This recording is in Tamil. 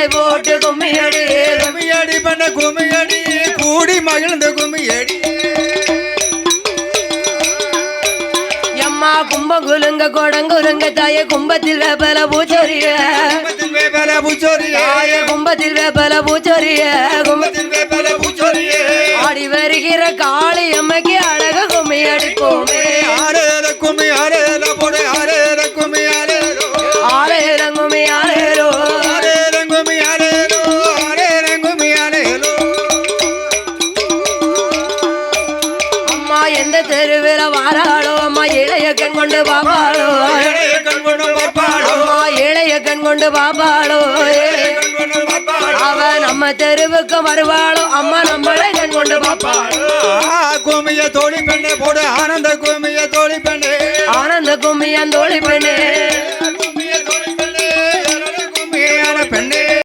மாலை போட்டு கும்மியடி கும்மியடி பண்ண கும்மியடி கூடி மகிழ்ந்த கும்மியடி எம்மா கும்பம் குலுங்க கொடங்குருங்க தாய கும்பத்தில் வேப்பல பூச்சொரிய கும்பத்தில் வேப்பல பூச்சொரிய கும்பத்தில் வேப்பல பூச்சொரிய ஆடி வருகிற காளி அம்மைக்கு அழக கும்மி அடிப்போமே ஆரேல கும்மி ஆரேல போடு ஆரேல கும்மி ஆரேலோ ஆரேலம் கும்மி ஆரேலோ ஆரேலம் கும்மி ஆரேலோ ஆரேலம் கும்மி ஆரேலோ அம்மா எந்த தெருவில் வாராளோ அம்மா இளைய கண் கொண்டு பாப்பாளோ இளைய கண் கொண்டு பாப்பாளோ அம்மா இளைய கண் கொண்டு பாப்பாளோ அவ நம்ம தெருவுக்கு வருவாளோ அம்மா நம்மளை கண் கொண்டு பாப்பாளோ கும்மிய தோழி பெண்ணே போடு ஆனந்த கும்மிய தோழி பெண்ணே ஆனந்த கும்மியன் தோழி பெண்ணே